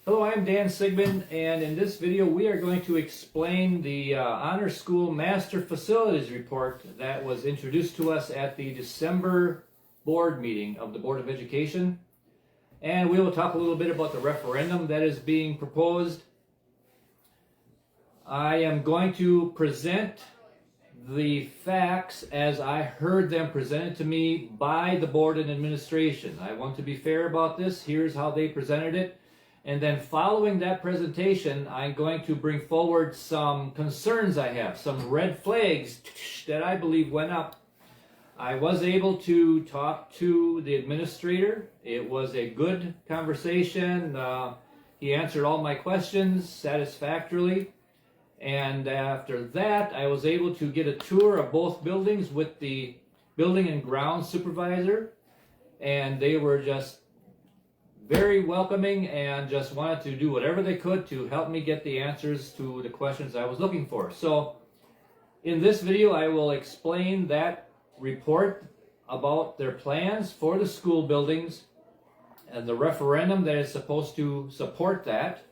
Hello, I'm Dan Sigmund, and in this video we are going to explain the Honor School Master Facilities Report that was introduced to us at the December board meeting of the Board of Education. And we will talk a little bit about the referendum that is being proposed. I am going to present the facts as I heard them presented to me by the board and administration. I want to be fair about this. Here's how they presented it. And then following that presentation, I'm going to bring forward some concerns I have, some red flags that I believe went up. I was able to talk to the administrator. It was a good conversation. He answered all my questions satisfactorily. And after that, I was able to get a tour of both buildings with the building and ground supervisor. And they were just very welcoming and just wanted to do whatever they could to help me get the answers to the questions I was looking for. So in this video, I will explain that report about their plans for the school buildings and the referendum that is supposed to support that.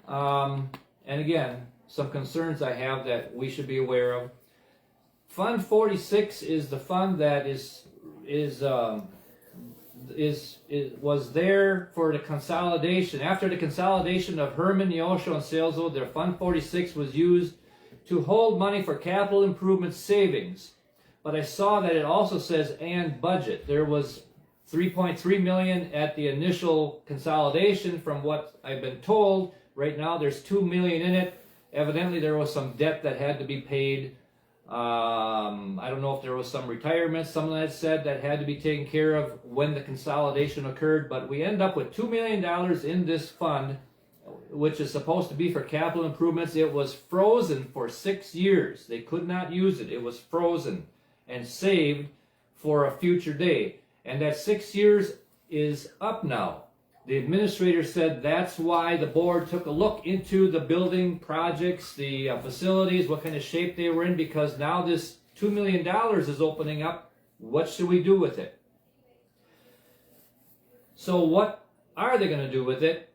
And again, some concerns I have that we should be aware of. Fund 46 is the fund that was there for the consolidation. After the consolidation of Herman, Neosho, and Salesville, their Fund 46 was used to hold money for capital improvement savings. But I saw that it also says and budget. There was $3.3 million at the initial consolidation from what I've been told. Right now there's $2 million in it. Evidently there was some debt that had to be paid. I don't know if there was some retirement, someone had said that had to be taken care of when the consolidation occurred, but we end up with $2 million in this fund, which is supposed to be for capital improvements. It was frozen for 6 years. They could not use it. It was frozen and saved for a future day. And that 6 years is up now. The administrator said that's why the board took a look into the building projects, the facilities, what kind of shape they were in, because now this $2 million is opening up. What should we do with it? So what are they going to do with it?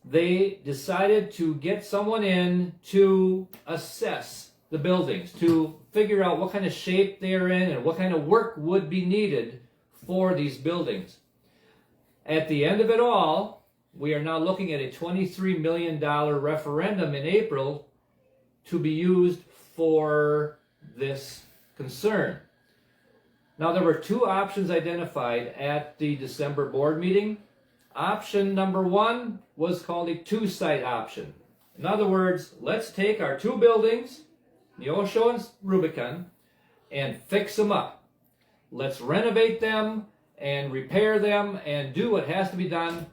They decided to get someone in to assess the buildings, to figure out what kind of shape they're in and what kind of work would be needed for these buildings. At the end of it all, we are now looking at a $23 million referendum in April to be used for this concern. Now, there were two options identified at the December board meeting. Option number one was called a two-site option. In other words, let's take our two buildings, Neosho and Rubicon, and fix them up. Let's renovate them and repair them and do what has to be done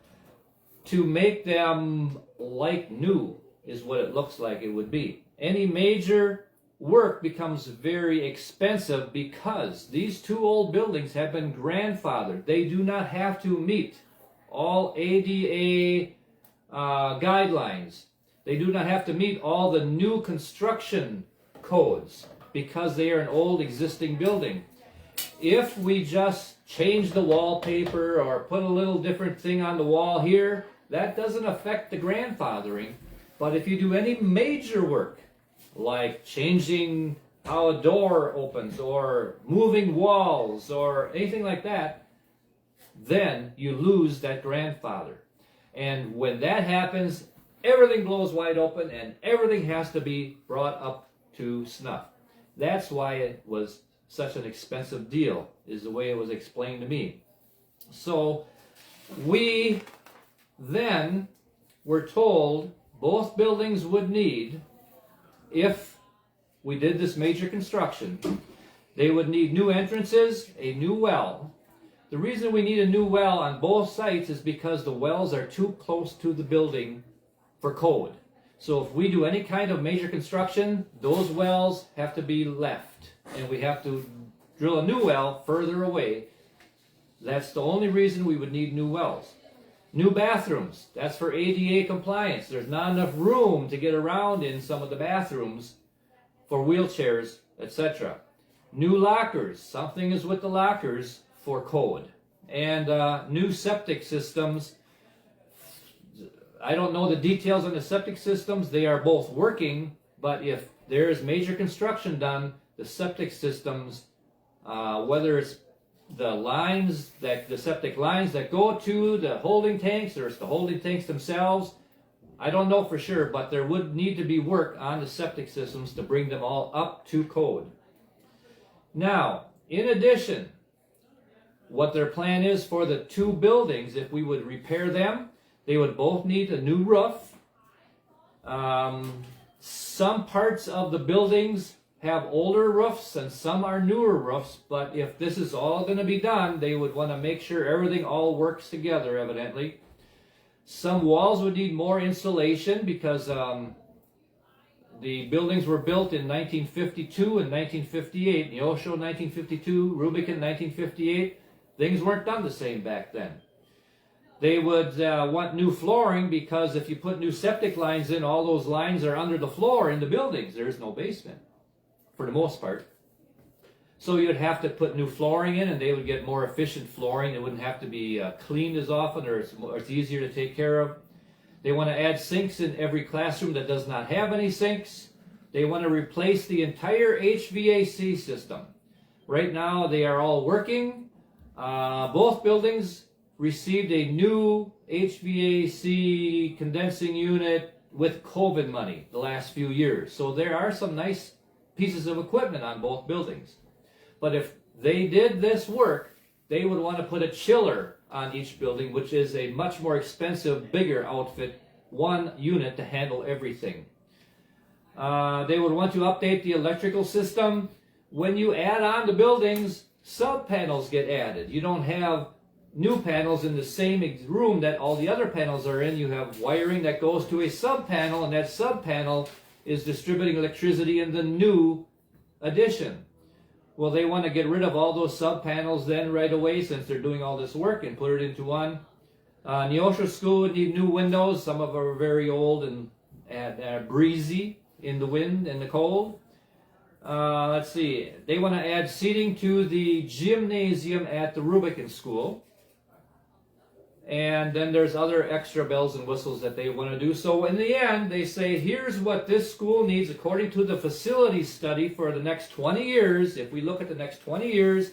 to make them like new, is what it looks like it would be. Any major work becomes very expensive because these two old buildings have been grandfathered. They do not have to meet all ADA guidelines. They do not have to meet all the new construction codes because they are an old existing building. If we just change the wallpaper or put a little different thing on the wall here, that doesn't affect the grandfathering. But if you do any major work, like changing how a door opens or moving walls or anything like that, then you lose that grandfather. And when that happens, everything blows wide open and everything has to be brought up to snuff. That's why it was such an expensive deal, is the way it was explained to me. So we then were told both buildings would need, if we did this major construction, they would need new entrances, a new well. The reason we need a new well on both sites is because the wells are too close to the building for code. So if we do any kind of major construction, those wells have to be left, and we have to drill a new well further away. That's the only reason we would need new wells. New bathrooms, that's for ADA compliance. There's not enough room to get around in some of the bathrooms for wheelchairs, etc. New lockers, something is with the lockers for code. And new septic systems, I don't know the details on the septic systems. They are both working, but if there is major construction done, the septic systems, whether it's the lines that the septic lines that go to the holding tanks, or it's the holding tanks themselves, I don't know for sure, but there would need to be work on the septic systems to bring them all up to code. Now, in addition, what their plan is for the two buildings, if we would repair them, they would both need a new roof. Some parts of the buildings have older roofs and some are newer roofs, but if this is all going to be done, they would want to make sure everything all works together, evidently. Some walls would need more insulation because the buildings were built in 1952 and 1958. Neosho 1952, Rubicon 1958. Things weren't done the same back then. They would want new flooring because if you put new septic lines in, all those lines are under the floor in the buildings. There's no basement, for the most part. So you'd have to put new flooring in, and they would get more efficient flooring. It wouldn't have to be cleaned as often, or it's easier to take care of. They want to add sinks in every classroom that does not have any sinks. They want to replace the entire HVAC system. Right now, they are all working. Both buildings received a new HVAC condensing unit with COVID money the last few years. So there are some nice pieces of equipment on both buildings. But if they did this work, they would want to put a chiller on each building, which is a much more expensive, bigger outfit, one unit to handle everything. They would want to update the electrical system. When you add on the buildings, sub-panels get added. You don't have new panels in the same room that all the other panels are in. You have wiring that goes to a sub-panel, and that sub-panel is distributing electricity in the new addition. Well, they want to get rid of all those sub-panels then right away since they're doing all this work and put it into one. Neosho School would need new windows. Some of them are very old and breezy in the wind and the cold. Let's see. They want to add seating to the gymnasium at the Rubicon School. And then there's other extra bells and whistles that they want to do. So in the end, they say, here's what this school needs according to the facility study for the next 20 years. If we look at the next 20 years,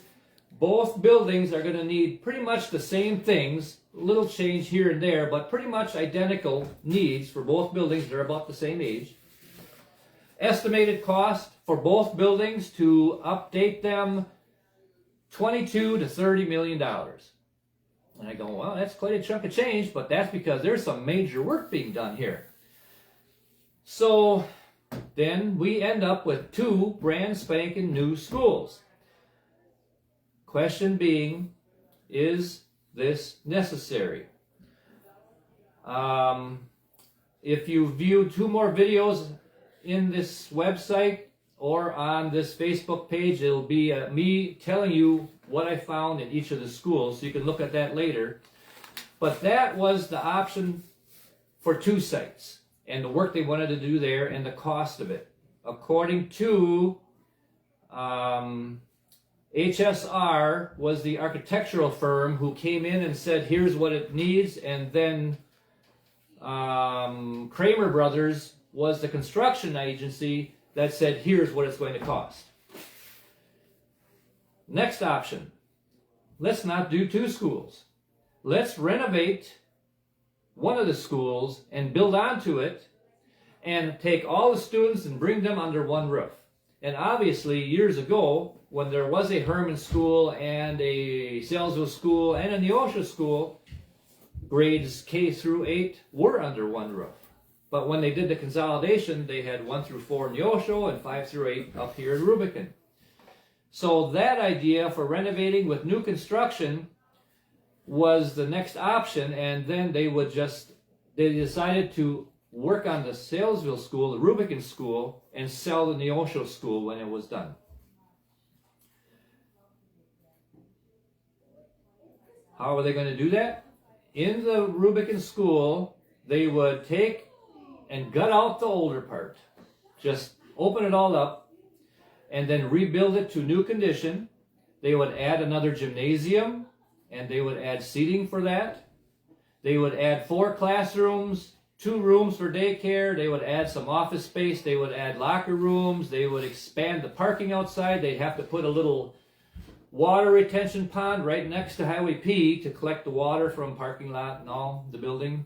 both buildings are going to need pretty much the same things, a little change here and there, but pretty much identical needs for both buildings. They're about the same age. Estimated cost for both buildings to update them, $22 to $30 million. And I go, well, that's quite a chunk of change, but that's because there's some major work being done here. So then we end up with two brand spanking new schools. Question being, is this necessary? If you view two more videos in this website or on this Facebook page, it'll be me telling you what I found in each of the schools, so you can look at that later. But that was the option for two sites, and the work they wanted to do there, and the cost of it. According to HSR was the architectural firm who came in and said, here's what it needs, and then Kramer Brothers was the construction agency that said, here's what it's going to cost. Next option, let's not do two schools. Let's renovate one of the schools and build onto it and take all the students and bring them under one roof. And obviously, years ago, when there was a Herman School and a Salesville School and a Neosho School, grades K through 8 were under one roof. But when they did the consolidation, they had 1 through 4 in Neosho and 5 through 8 up here in Rubicon. So that idea for renovating with new construction was the next option, and then they decided to work on the Salesville School, the Rubicon School, and sell the Neosho School when it was done. How are they going to do that? In the Rubicon School, they would take and gut out the older part, just open it all up, and then rebuild it to new condition. They would add another gymnasium, and they would add seating for that. They would add 4 classrooms 2 rooms for daycare. They would add some office space. They would add locker rooms. They would expand the parking outside. They'd have to put a little water retention pond right next to Highway P to collect the water from parking lot and all the building.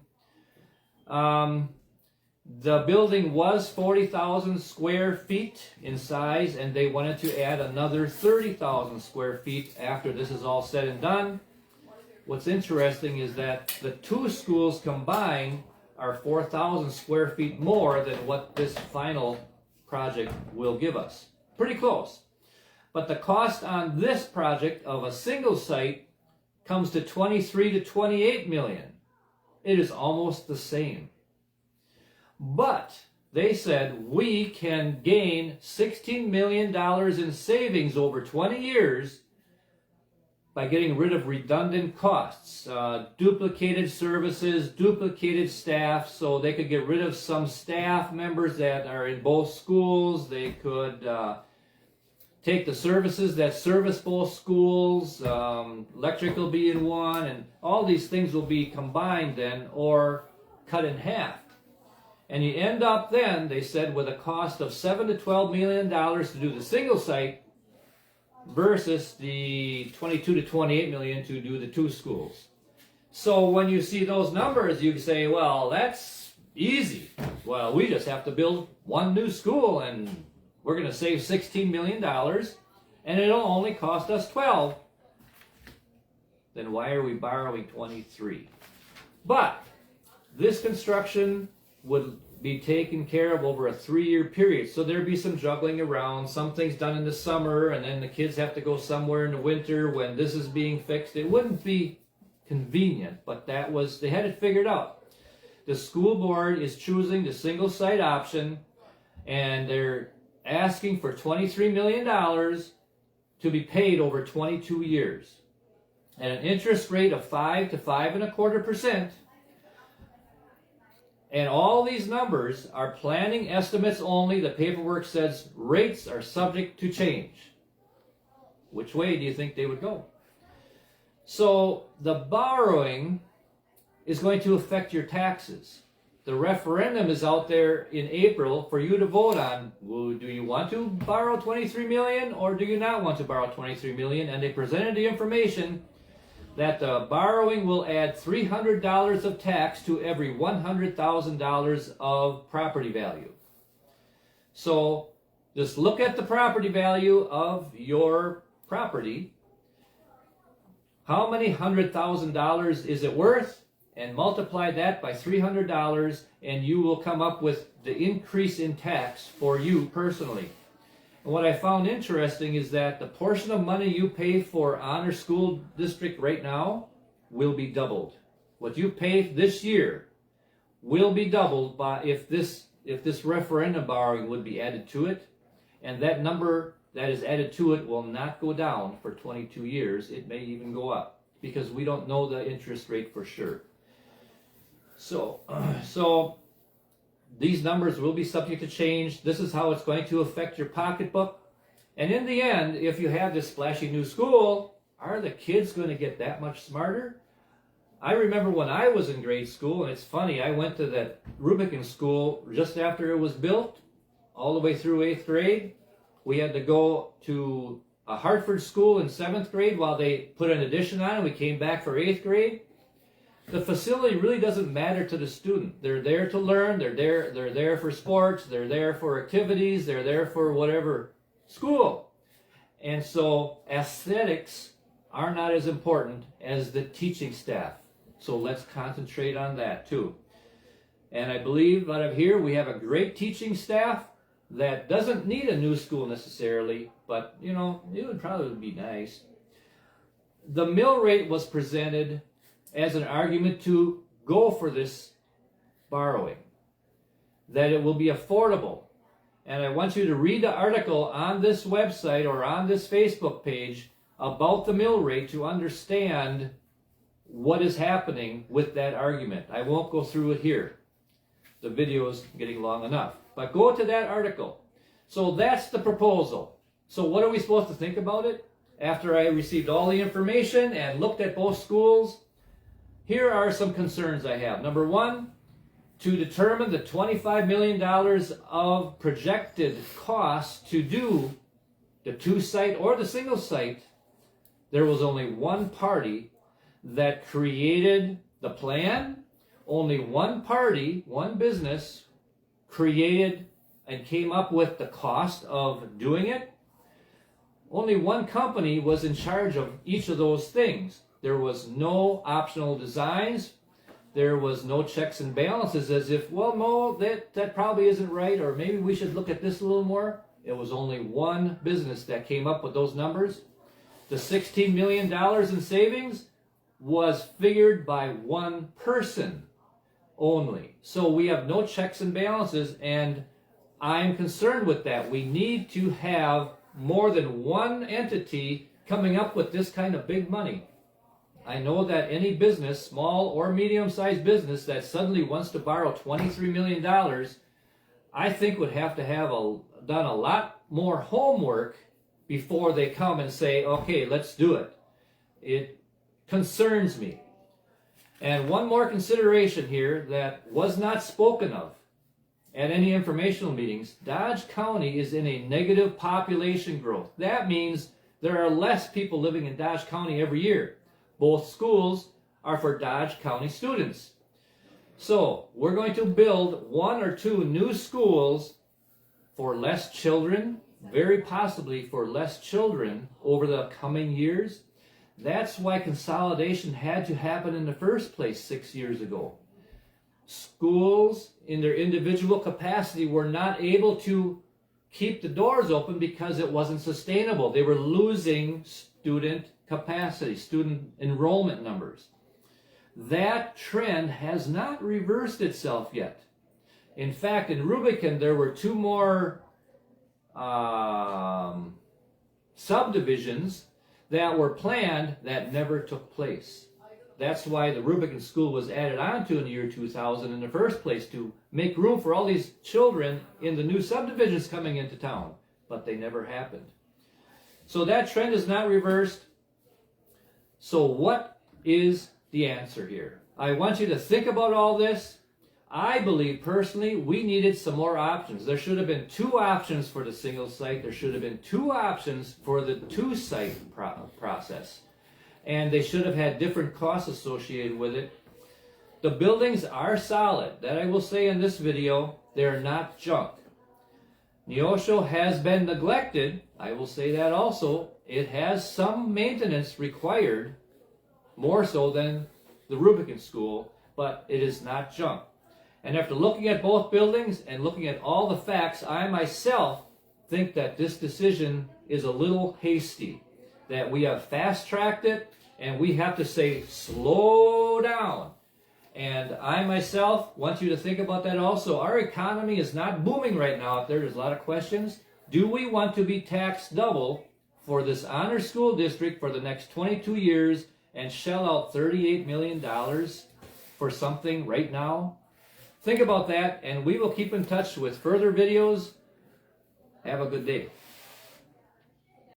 The building was 40,000 square feet in size, and they wanted to add another 30,000 square feet after this is all said and done. What's interesting is that the 2 schools combined are 4,000 square feet more than what this final project will give us. Pretty close. But the cost on this project of a single site comes to 23 to 28 million. It is almost the same. But they said we can gain $16 million in savings over 20 years by getting rid of redundant costs, duplicated services, duplicated staff, so they could get rid of some staff members that are in both schools. They could take the services that service both schools, electrical being one, and all these things will be combined then or cut in half. And you end up then, they said, with a cost of $7 to $12 million to do the single site versus the 22 to 28 million to do the 2 schools. So when you see those numbers, you say, well, that's easy. Well, we just have to build 1 new school and we're going to save $16 million and it'll only cost us 12. Then why are we borrowing 23? But this construction would be taken care of over a 3-year period. So there'd be some juggling around, some things done in the summer, and then the kids have to go somewhere in the winter when this is being fixed. It wouldn't be convenient, but they had it figured out. The school board is choosing the single site option, and they're asking for $23 million to be paid over 22 years at an interest rate of 5 to 5.25%. And all these numbers are planning estimates only. The paperwork says rates are subject to change. Which way do you think they would go? So the borrowing is going to affect your taxes. The referendum is out there in April for you to vote on. Well, do you want to borrow $23 million or do you not want to borrow $23 million? And they presented the information that the borrowing will add $300 of tax to every $100,000 of property value. So just look at the property value of your property. How many $100,000 is it worth? And multiply that by $300 and you will come up with the increase in tax for you personally. And what I found interesting is that the portion of money you pay for honor school district right now will be doubled. What you pay this year will be doubled by if this referendum borrowing would be added to it, and that number that is added to it will not go down for 22 years. It may even go up because we don't know the interest rate for sure. So these numbers will be subject to change. This is how it's going to affect your pocketbook. And in the end, if you have this splashy new school, are the kids going to get that much smarter? I remember when I was in grade school, and it's funny, I went to that Rubicon school just after it was built, all the way through 8th grade. We had to go to a Hartford school in 7th grade while they put an addition on, and we came back for 8th grade. The facility really doesn't matter to the student. They're there to learn, they're there for sports, they're there for activities, they're there for whatever school. And so aesthetics are not as important as the teaching staff. So let's concentrate on that too. And I believe out of here we have a great teaching staff that doesn't need a new school necessarily, but you know, it would probably be nice. The mill rate was presented as an argument to go for this borrowing, that it will be affordable. And I want you to read the article on this website or on this Facebook page about the mill rate to understand what is happening with that argument. I won't go through it here. The video is getting long enough. But go to that article. So that's the proposal. So what are we supposed to think about it? After I received all the information and looked at both schools, here are some concerns I have. Number one, to determine the $25 million of projected costs to do the two-site or the single site, there was only one party that created the plan. Only one party, one business, created and came up with the cost of doing it. Only one company was in charge of each of those things. There was no optional designs. There was no checks and balances as if, well, no, that probably isn't right, or maybe we should look at this a little more. It was only one business that came up with those numbers. The $16 million in savings was figured by one person only. So we have no checks and balances, and I'm concerned with that. We need to have more than one entity coming up with this kind of big money. I know that any business, small or medium-sized business, that suddenly wants to borrow $23 million, I think would have to have done a lot more homework before they come and say, okay, let's do it. It concerns me. And one more consideration here that was not spoken of at any informational meetings: Dodge County is in a negative population growth. That means there are less people living in Dodge County every year. Both schools are for Dodge County students. So we're going to build 1 or 2 new schools for less children, very possibly for less children over the coming years. That's why consolidation had to happen in the first place 6 years ago. Schools in their individual capacity were not able to keep the doors open because it wasn't sustainable. They were losing student capacity, student enrollment numbers. That trend has not reversed itself yet. In fact, in Rubicon, there were 2 more subdivisions that were planned that never took place. That's why the Rubicon School was added onto in the year 2000 in the first place, to make room for all these children in the new subdivisions coming into town. But they never happened. So that trend is not reversed. So what is the answer here? I want you to think about all this. I believe personally we needed some more options. There should have been 2 options for the single site. There should have been 2 options for the two-site process. And they should have had different costs associated with it. The buildings are solid. That I will say in this video. They're not junk. Neosho has been neglected. I will say that also. It has some maintenance required, more so than the Rubicon School, but it is not junk. And after looking at both buildings and looking at all the facts, I myself think that this decision is a little hasty, that we have fast-tracked it, and we have to say, slow down. And I myself want you to think about that also. Our economy is not booming right now out there. There's a lot of questions. Do we want to be taxed double for this honor school district for the next 22 years and shell out $38 million for something right now? Think about that, and we will keep in touch with further videos. Have a good day.